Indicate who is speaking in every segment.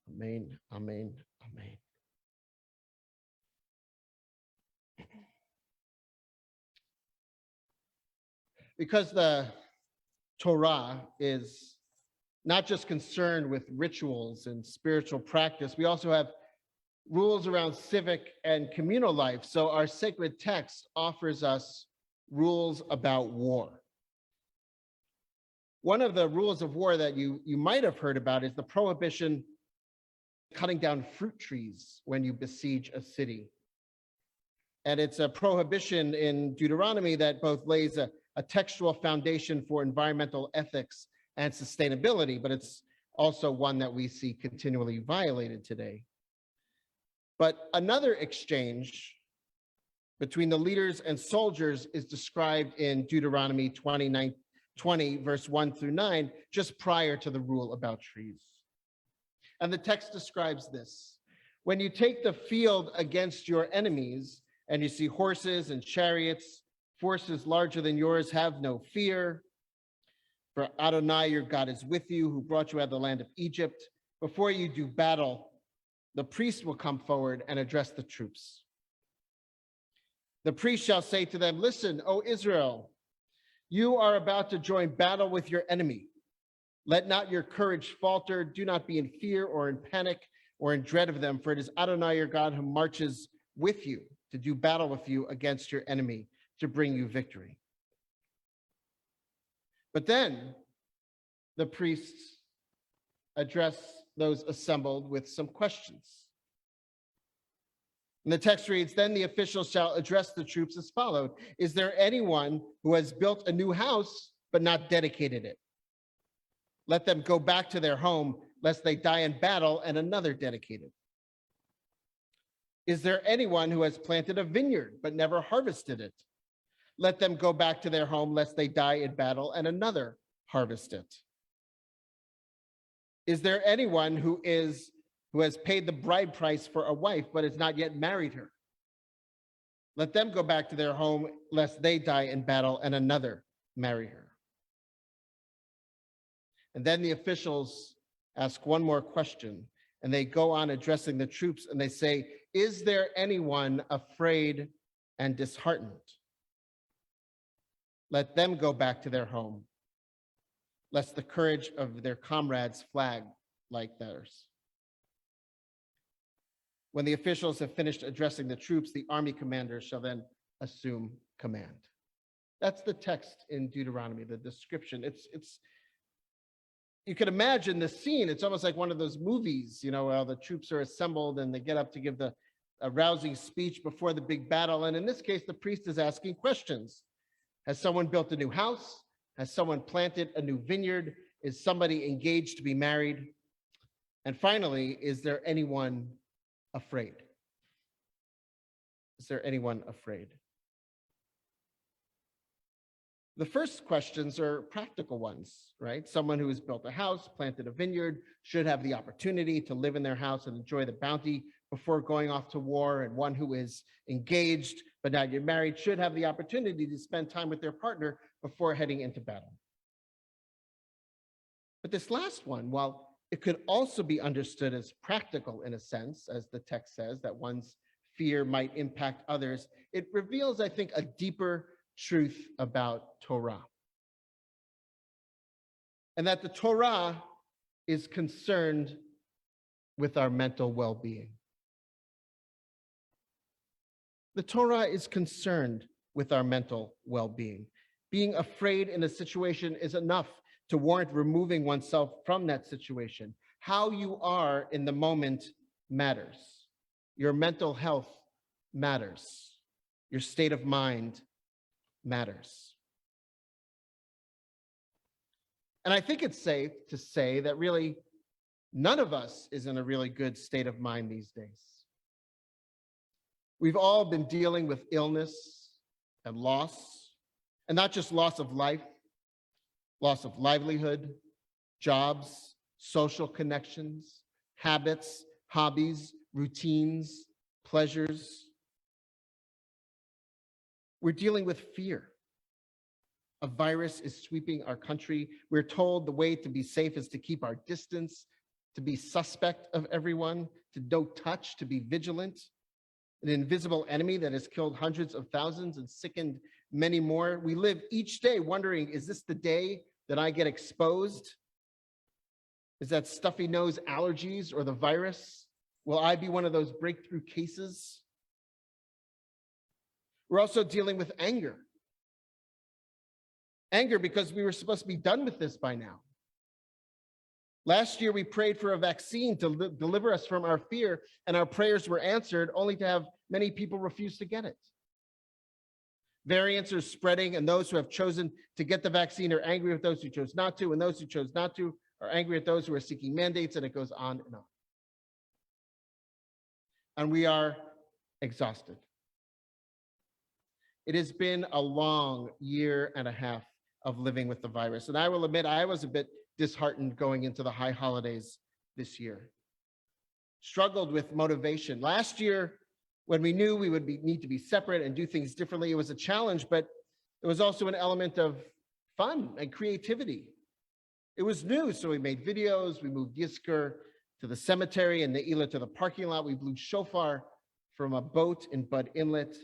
Speaker 1: Amen, amen, amen. Because the Torah is not just concerned with rituals and spiritual practice, we also have rules around civic and communal life. So our sacred text offers us rules about war. One of the rules of war that you might have heard about is the prohibition cutting down fruit trees when you besiege a city. And it's a prohibition in Deuteronomy that both lays a textual foundation for environmental ethics and sustainability, but it's also one that we see continually violated today. But another exchange between the leaders and soldiers is described in Deuteronomy 20, verse 1 through 9, just prior to the rule about trees. And the text describes this: when you take the field against your enemies, and you see horses and chariots, forces larger than yours, have no fear. For Adonai, your God, is with you, who brought you out of the land of Egypt. Before you do battle, the priest will come forward and address the troops. The priest shall say to them, "Listen, O Israel, you are about to join battle with your enemy. Let not your courage falter. Do not be in fear or in panic or in dread of them, for it is Adonai, your God, who marches with you to do battle with you against your enemy, to bring you victory." But then the priests address those assembled with some questions. And the text reads, "Then the officials shall address the troops as follows: Is there anyone who has built a new house but not dedicated it? Let them go back to their home, lest they die in battle and another dedicate it. Is there anyone who has planted a vineyard but never harvested it? Let them go back to their home, lest they die in battle and another harvest it. Is there anyone who has paid the bride price for a wife but has not yet married her? Let them go back to their home, lest they die in battle and another marry her." And then the officials ask one more question, and they go on addressing the troops, and they say, "Is there anyone afraid and disheartened? Let them go back to their home, lest the courage of their comrades flag like theirs." When the officials have finished addressing the troops, the army commanders shall then assume command. That's the text in Deuteronomy, the description. It's you can imagine the scene. It's almost like one of those movies, where the troops are assembled and they get up to give a rousing speech before the big battle. And in this case, the priest is asking questions. Has someone built a new house? Has someone planted a new vineyard? Is somebody engaged to be married? And finally, is there anyone afraid? Is there anyone afraid? The first questions are practical ones, right? Someone who has built a house, planted a vineyard, should have the opportunity to live in their house and enjoy the bounty before going off to war. And one who is engaged but not yet married should have the opportunity to spend time with their partner before heading into battle. But this last one, while it could also be understood as practical in a sense, as the text says, that one's fear might impact others, it reveals, I think, a deeper truth about Torah. And that the Torah is concerned with our mental well-being. The Torah is concerned with our mental well-being. Being afraid in a situation is enough to warrant removing oneself from that situation. How you are in the moment matters. Your mental health matters. Your state of mind matters. And I think it's safe to say that really none of us is in a really good state of mind these days. We've all been dealing with illness and loss, and not just loss of life, loss of livelihood, jobs, social connections, habits, hobbies, routines, pleasures. We're dealing with fear. A virus is sweeping our country. We're told the way to be safe is to keep our distance, to be suspect of everyone, to don't touch, to be vigilant, an invisible enemy that has killed hundreds of thousands and sickened many more. We live each day wondering, is this the day that I get exposed? Is that stuffy nose allergies or the virus? Will I be one of those breakthrough cases? We're also dealing with anger. Anger because we were supposed to be done with this by now. Last year, we prayed for a vaccine to deliver us from our fear, and our prayers were answered, only to have many people refuse to get it. Variants are spreading, and those who have chosen to get the vaccine are angry with those who chose not to, and those who chose not to are angry at those who are seeking mandates, and it goes on and on. And we are exhausted. It has been a long year and a half of living with the virus, and I will admit I was a bit disheartened going into the high holidays this year. Struggled with motivation. Last year, when we knew we would need to be separate and do things differently, it was a challenge, but there was also an element of fun and creativity. It was new, so we made videos, we moved Yisker to the cemetery and Ne'ilah to the parking lot. We blew shofar from a boat in Bud Inlet.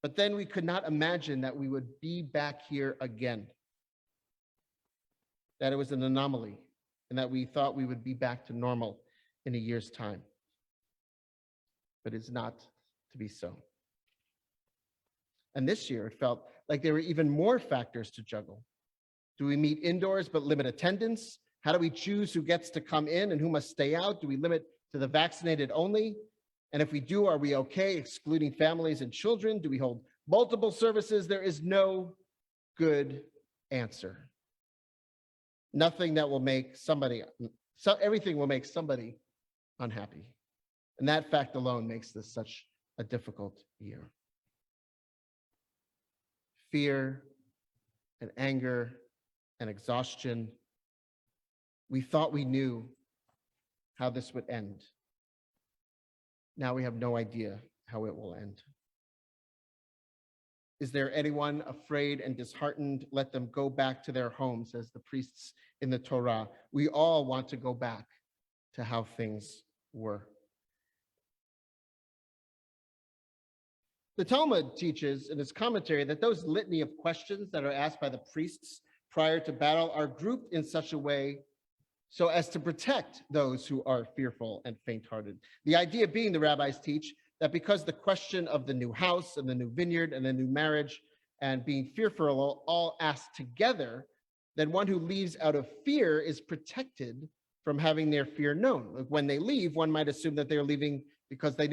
Speaker 1: But then we could not imagine that we would be back here again, that it was an anomaly, and that we thought we would be back to normal in a year's time. But it's not to be so. And this year, it felt like there were even more factors to juggle. Do we meet indoors but limit attendance? How do we choose who gets to come in and who must stay out? Do we limit to the vaccinated only? And if we do, are we okay excluding families and children? Do we hold multiple services? There is no good answer. Nothing that will make somebody, everything will make somebody unhappy. And that fact alone makes this such a difficult year. Fear and anger and exhaustion. We thought we knew how this would end. Now we have no idea how it will end. Is there anyone afraid and disheartened? Let them go back to their homes, as the priests in the Torah. We all want to go back to how things were. The Talmud teaches in its commentary that those litany of questions that are asked by the priests prior to battle are grouped in such a way so as to protect those who are fearful and faint-hearted. The idea being, the rabbis teach, that because the question of the new house and the new vineyard and the new marriage and being fearful are all asked together, then one who leaves out of fear is protected from having their fear known. Like when they leave, one might assume that they're leaving because they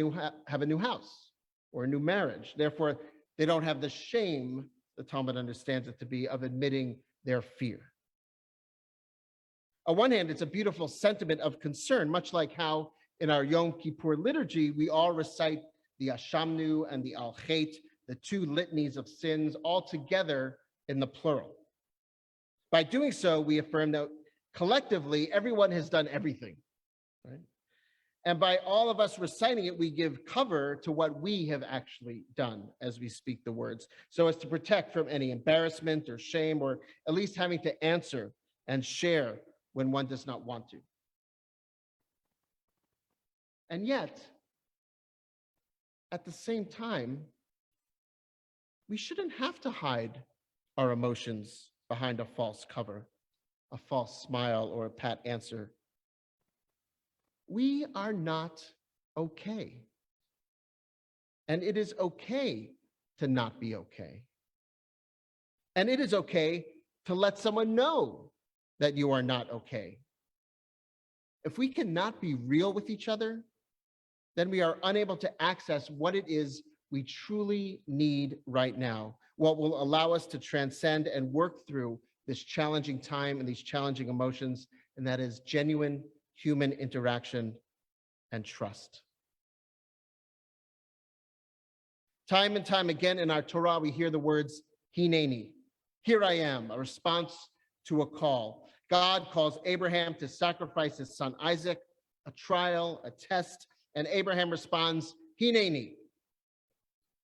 Speaker 1: have a new house or a new marriage. Therefore, they don't have the shame, the Talmud understands it to be, of admitting their fear. On one hand, it's a beautiful sentiment of concern, much like how in our Yom Kippur liturgy, we all recite the Ashamnu and the Al-Chet, the two litanies of sins, all together in the plural. By doing so, we affirm that collectively, everyone has done everything, right? And by all of us reciting it, we give cover to what we have actually done as we speak the words, so as to protect from any embarrassment or shame, or at least having to answer and share when one does not want to. And yet, at the same time, we shouldn't have to hide our emotions behind a false cover, a false smile, or a pat answer. We are not okay. And it is okay to not be okay. And it is okay to let someone know that you are not okay. If we cannot be real with each other, then we are unable to access what it is we truly need right now, what will allow us to transcend and work through this challenging time and these challenging emotions, and that is genuine human interaction and trust. Time and time again in our Torah, we hear the words, Hineni, here I am, a response to a call. God calls Abraham to sacrifice his son Isaac, a trial, a test, and Abraham responds, Hineni.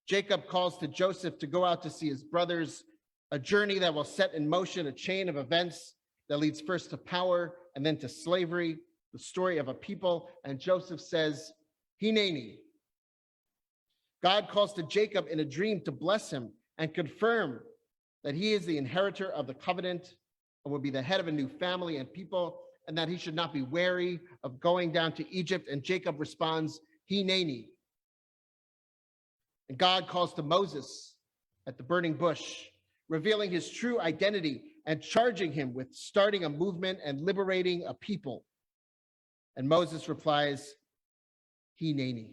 Speaker 1: Jacob calls to Joseph to go out to see his brothers, a journey that will set in motion a chain of events that leads first to power, and then to slavery, the story of a people. And Joseph says, Hineni. God calls to Jacob in a dream to bless him and confirm that he is the inheritor of the covenant and will be the head of a new family and people, and that he should not be wary of going down to Egypt. And Jacob responds, Hineni. And God calls to Moses at the burning bush, revealing his true identity and charging him with starting a movement and liberating a people. And Moses replies, Hineni.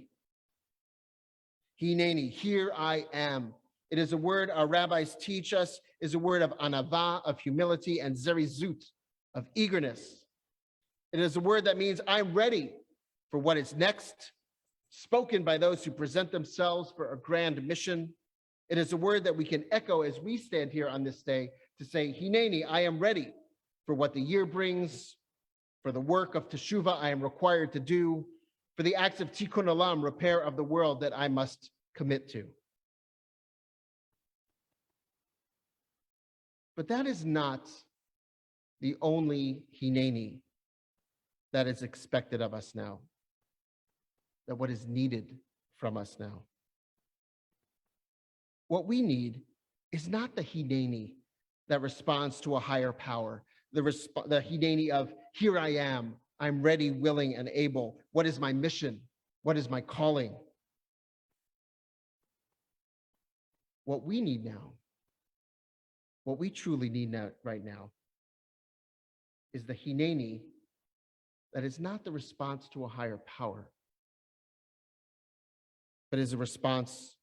Speaker 1: Hineni, here I am. It is a word our rabbis teach us is a word of anava, of humility, and zerizut, of eagerness. It is a word that means I'm ready for what is next, spoken by those who present themselves for a grand mission. It is a word that we can echo as we stand here on this day to say, Hineni, I am ready for what the year brings, for the work of teshuvah I am required to do, for the acts of tikkun olam, repair of the world that I must commit to. But that is not the only Hineni that is expected of us now, that what is needed from us now. What we need is not the Hineni that responds to a higher power, the Hineni of, here I am, I'm ready, willing, and able. What is my mission? What is my calling? What we need now, what we truly need now, right now, is the Hineni that is not the response to a higher power, but is a response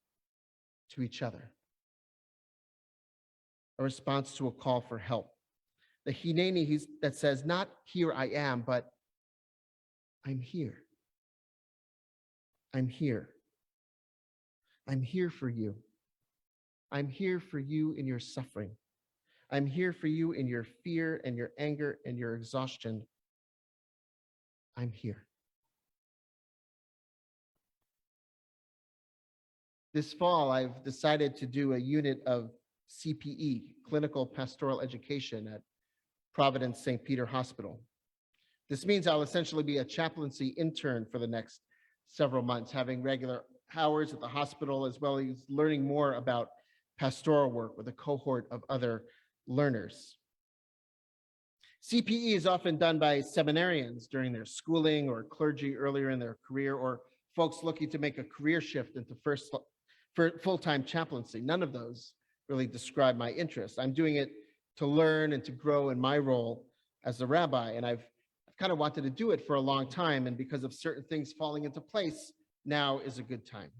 Speaker 1: to each other, a response to a call for help. The Hineni that says, not here I am, but I'm here. I'm here. I'm here for you. I'm here for you in your suffering. I'm here for you in your fear and your anger and your exhaustion. I'm here. This fall, I've decided to do a unit of CPE, Clinical Pastoral Education, at Providence St. Peter Hospital. This means I'll essentially be a chaplaincy intern for the next several months, having regular hours at the hospital, as well as learning more about pastoral work with a cohort of other learners. CPE is often done by seminarians during their schooling, or clergy earlier in their career, or folks looking to make a career shift into full-time chaplaincy. None of those really describe my interest. I'm doing it to learn and to grow in my role as a rabbi, and I've kind of wanted to do it for a long time, and because of certain things falling into place, now is a good time.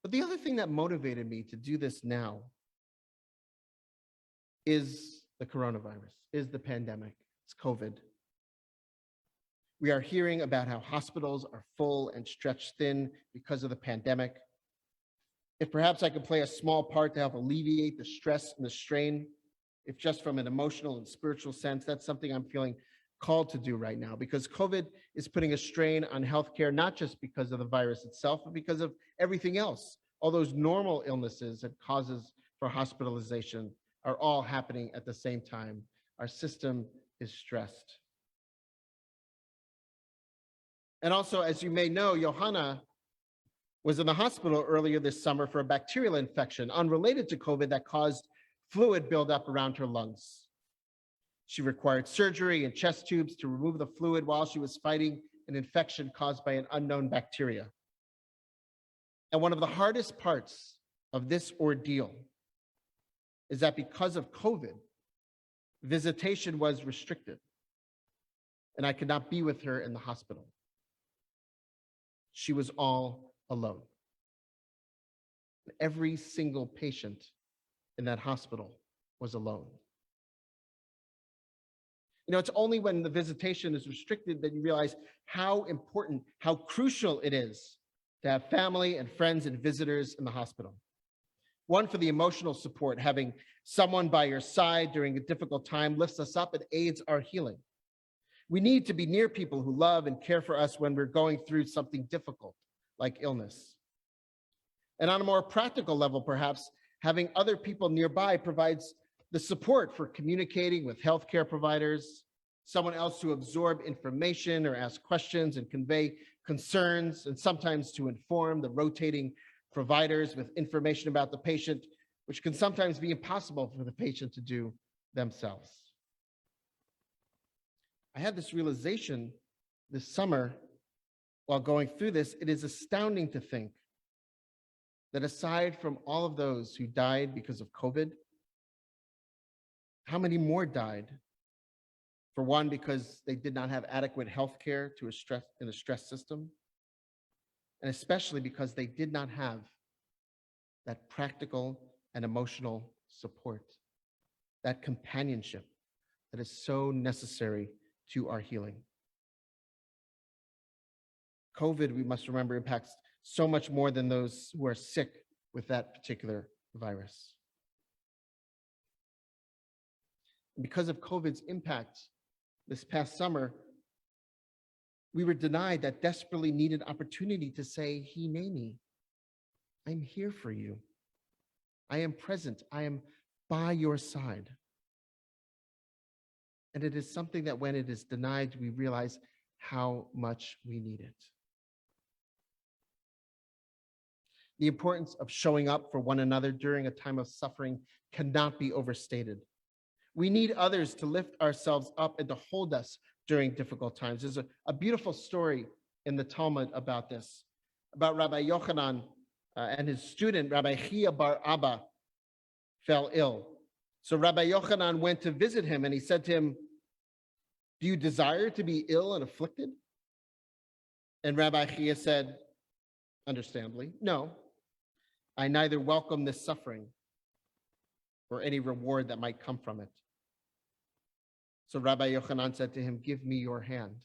Speaker 1: But the other thing that motivated me to do this now is the coronavirus, is the pandemic, it's COVID. We are hearing about how hospitals are full and stretched thin because of the pandemic. If perhaps I could play a small part to help alleviate the stress and the strain, if just from an emotional and spiritual sense, that's something I'm feeling called to do right now, because COVID is putting a strain on healthcare, not just because of the virus itself, but because of everything else. All those normal illnesses and causes for hospitalization are all happening at the same time. Our system is stressed. And also, as you may know, Johanna was in the hospital earlier this summer for a bacterial infection unrelated to COVID that caused fluid buildup around her lungs. She required surgery and chest tubes to remove the fluid while she was fighting an infection caused by an unknown bacteria. And one of the hardest parts of this ordeal is that because of COVID, visitation was restricted, and I could not be with her in the hospital. She was all alone. Every single patient in that hospital was alone. You know, it's only when the visitation is restricted that you realize how important, how crucial it is to have family and friends and visitors in the hospital. One, for the emotional support, having someone by your side during a difficult time lifts us up and aids our healing. We need to be near people who love and care for us when we're going through something difficult, like illness. And on a more practical level, perhaps, having other people nearby provides the support for communicating with healthcare providers, someone else to absorb information or ask questions and convey concerns, and sometimes to inform the rotating providers with information about the patient, which can sometimes be impossible for the patient to do themselves. I had this realization this summer while going through this. It is astounding to think that aside from all of those who died because of COVID, how many more died? For one, because they did not have adequate health care in a stress system, and especially because they did not have that practical and emotional support, that companionship that is so necessary to our healing. COVID, we must remember, impacts so much more than those who are sick with that particular virus. And because of COVID's impact this past summer, we were denied that desperately needed opportunity to say, Hineni, I'm here for you. I am present. I am by your side. And it is something that when it is denied, we realize how much we need it. The importance of showing up for one another during a time of suffering cannot be overstated. We need others to lift ourselves up and to hold us during difficult times. There's a beautiful story in the Talmud about this, about Rabbi Yochanan and his student, Rabbi Chia bar Abba, fell ill. So Rabbi Yochanan went to visit him and he said to him, do you desire to be ill and afflicted? And Rabbi Chia said, understandably, no, I neither welcome this suffering or any reward that might come from it. So Rabbi Yochanan said to him, give me your hand.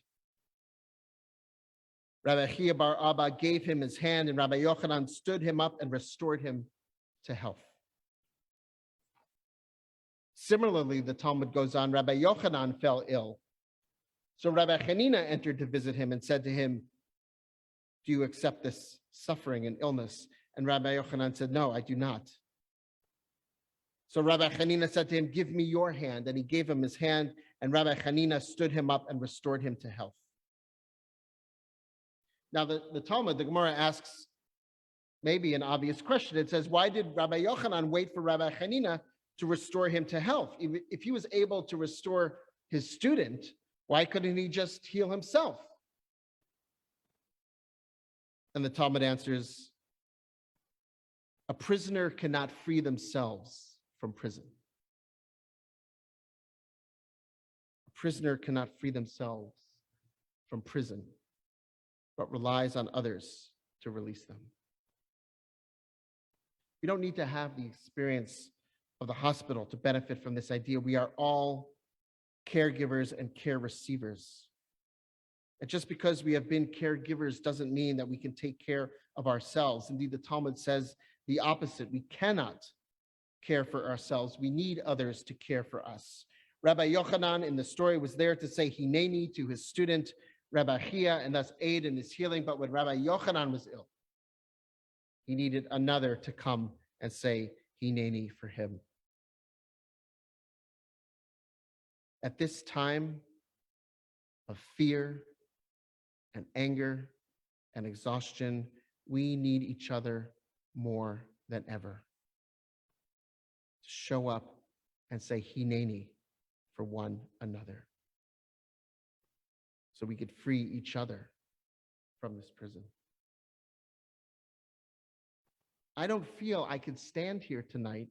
Speaker 1: Rabbi Chia bar Abba gave him his hand, and Rabbi Yochanan stood him up and restored him to health. Similarly, the Talmud goes on, Rabbi Yochanan fell ill. So Rabbi Hanina entered to visit him and said to him, do you accept this suffering and illness? And Rabbi Yochanan said, no, I do not. So Rabbi Hanina said to him, give me your hand. And he gave him his hand, and Rabbi Hanina stood him up and restored him to health. Now the Talmud, the Gemara asks maybe an obvious question. It says, why did Rabbi Yochanan wait for Rabbi Hanina to restore him to health? If he was able to restore his student, why couldn't he just heal himself? And the Talmud answers, a prisoner cannot free themselves from prison. A prisoner cannot free themselves from prison, but relies on others to release them. We don't need to have the experience of the hospital to benefit from this idea. We are all caregivers and care receivers. And just because we have been caregivers doesn't mean that we can take care of ourselves. Indeed, the Talmud says the opposite. We cannot care for ourselves. We need others to care for us. Rabbi Yochanan in the story was there to say Hineni to his student, Rabbi Chia, and thus aid in his healing. But when Rabbi Yochanan was ill, he needed another to come and say Hineni for him. At this time of fear and anger and exhaustion, we need each other more than ever. To show up and say Hineni for one another, so we could free each other from this prison. I don't feel I could stand here tonight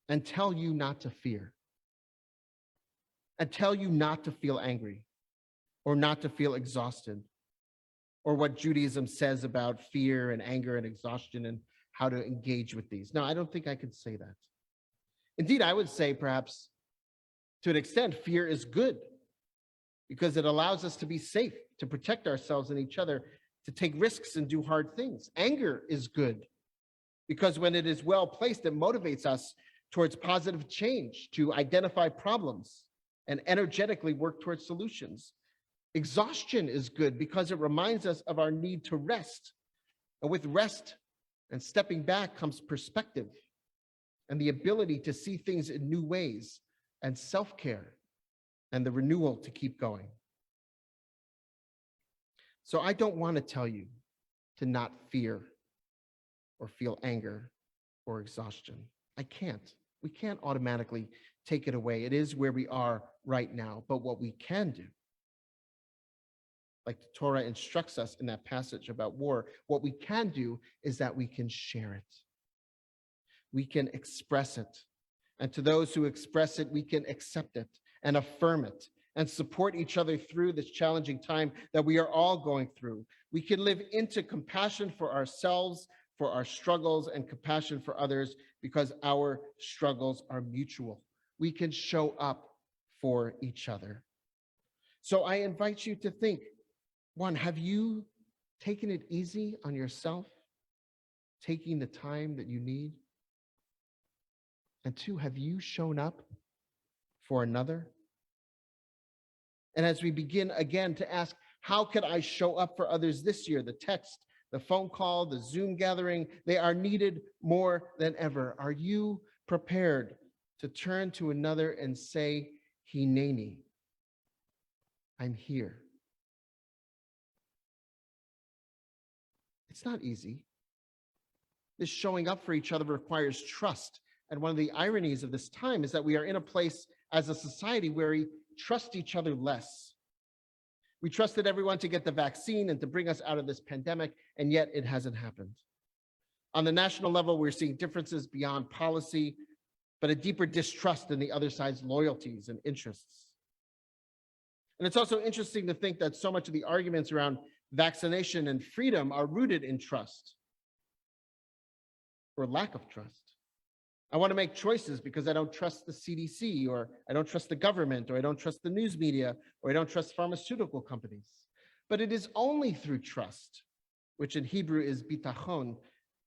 Speaker 1: and tell you not to fear, and tell you not to feel angry, or not to feel exhausted, or what Judaism says about fear and anger and exhaustion and how to engage with these. No, I don't think I could say that. Indeed, I would say perhaps to an extent, fear is good because it allows us to be safe, to protect ourselves and each other, to take risks and do hard things. Anger is good because when it is well placed, it motivates us towards positive change, to identify problems and energetically work towards solutions. Exhaustion is good because it reminds us of our need to rest. And with rest and stepping back comes perspective. and the ability to see things in new ways, and self-care, and the renewal to keep going. So I don't want to tell you to not fear or feel anger or exhaustion. I can't. We can't automatically take it away. It is where we are right now. But what we can do, like the Torah instructs us in that passage about war, what we can do is that we can share it. We can express it. And to those who express it, we can accept it and affirm it and support each other through this challenging time that we are all going through. We can live into compassion for ourselves, for our struggles, and compassion for others because our struggles are mutual. We can show up for each other. So I invite you to think, one, have you taken it easy on yourself, taking the time that you need? And two, have you shown up for another? And as we begin again to ask, how could I show up for others this year? The text, the phone call, the Zoom gathering, they are needed more than ever. Are you prepared to turn to another and say, Hineni, I'm here? It's not easy. This showing up for each other requires trust. And one of the ironies of this time is that we are in a place as a society where we trust each other less. We trusted everyone to get the vaccine and to bring us out of this pandemic, and yet it hasn't happened. On the national level, we're seeing differences beyond policy, but a deeper distrust in the other side's loyalties and interests. And it's also interesting to think that so much of the arguments around vaccination and freedom are rooted in trust or lack of trust. I want to make choices because I don't trust the CDC, or I don't trust the government, or I don't trust the news media, or I don't trust pharmaceutical companies. But it is only through trust, which in Hebrew is bitachon,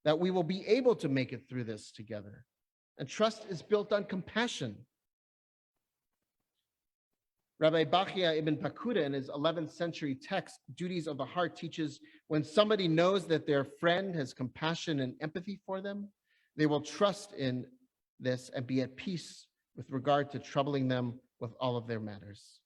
Speaker 1: that we will be able to make it through this together. And trust is built on compassion. Rabbi Bachia ibn Pakuda, in his 11th century text, Duties of the Heart, teaches when somebody knows that their friend has compassion and empathy for them, they will trust in this and be at peace with regard to troubling them with all of their matters.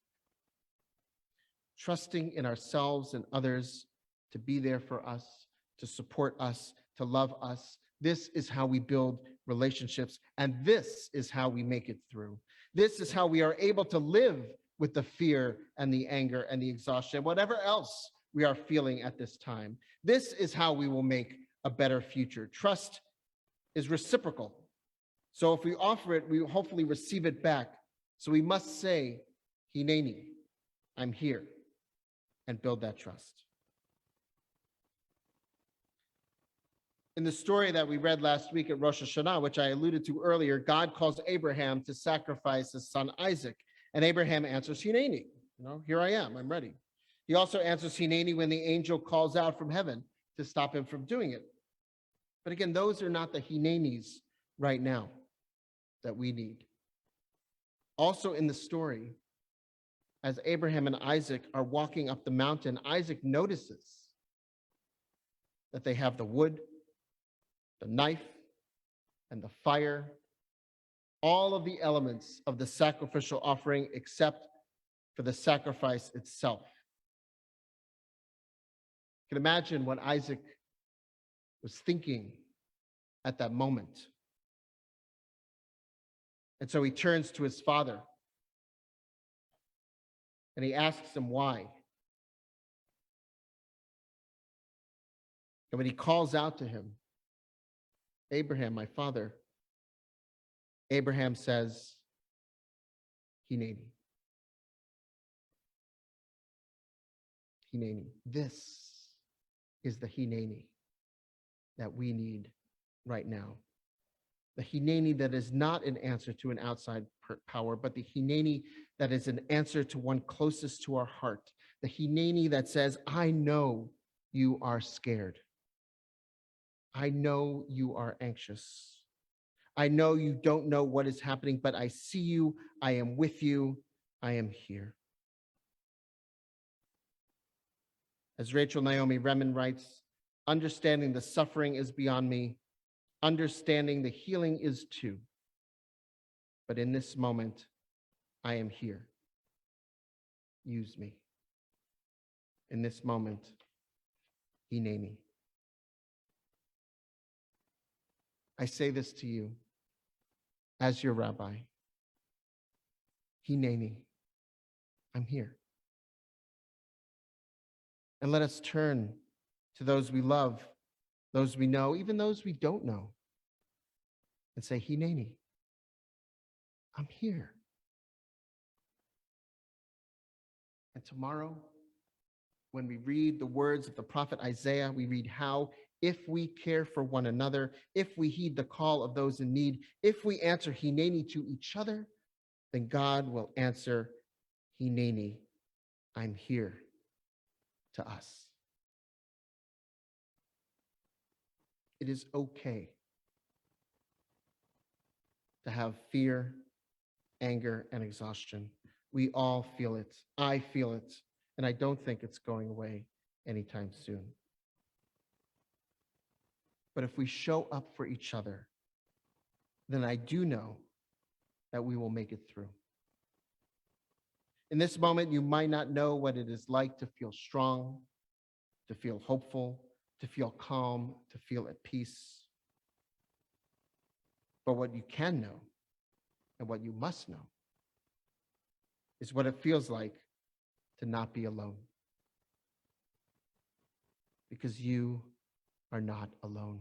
Speaker 1: Trusting in ourselves and others to be there for us, to support us, to love us. This is how we build relationships, and this is how we make it through. This is how we are able to live with the fear and the anger and the exhaustion, whatever else we are feeling at this time. This is how we will make a better future. Trust is reciprocal. So if we offer it, we will hopefully receive it back. So we must say, Hineni, I'm here, and build that trust. In the story that we read last week at Rosh Hashanah, which I alluded to earlier, God calls Abraham to sacrifice his son Isaac. And Abraham answers, Hineni, here I am, I'm ready. He also answers Hineni when the angel calls out from heaven to stop him from doing it. But again, those are not the Hinenis right now that we need. Also in the story, as Abraham and Isaac are walking up the mountain, Isaac notices that they have the wood, the knife, and the fire, all of the elements of the sacrificial offering except for the sacrifice itself. You can imagine what Isaac was thinking at that moment. And so he turns to his father and he asks him why. And when he calls out to him, Abraham, my father, Abraham says, Hineni. Hineni. This is the Hineni that we need right now. The Hineni that is not an answer to an outside power, but the Hineni that is an answer to one closest to our heart. The Hineni that says, I know you are scared. I know you are anxious. I know you don't know what is happening, but I see you. I am with you. I am here. As Rachel Naomi Remen writes, understanding the suffering is beyond me. understanding the healing is too. But in this moment, I am here. Use me. In this moment, Hineni. I say this to you as your rabbi. Hineni. I'm here. And let us turn to those we love, those we know, even those we don't know, and say, Hineni, I'm here. And tomorrow, when we read the words of the prophet Isaiah, we read how if we care for one another, if we heed the call of those in need, if we answer Hineni to each other, then God will answer Hineni, I'm here, to us. It is okay to have fear, anger, and exhaustion. We all feel it. I feel it. And I don't think it's going away anytime soon. But if we show up for each other, then I do know that we will make it through. In this moment, you might not know what it is like to feel strong, to feel hopeful, to feel calm, to feel at peace. But what you can know and what you must know is what it feels like to not be alone. Because you are not alone.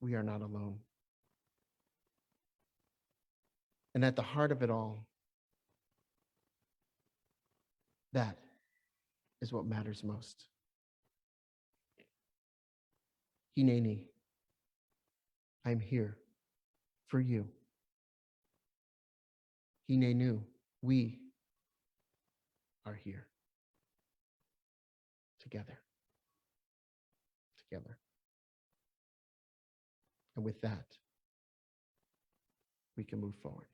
Speaker 1: We are not alone. And at the heart of it all, that is what matters most. Hineni, I'm here for you. Hinenu, we are here together. Together. And with that, we can move forward.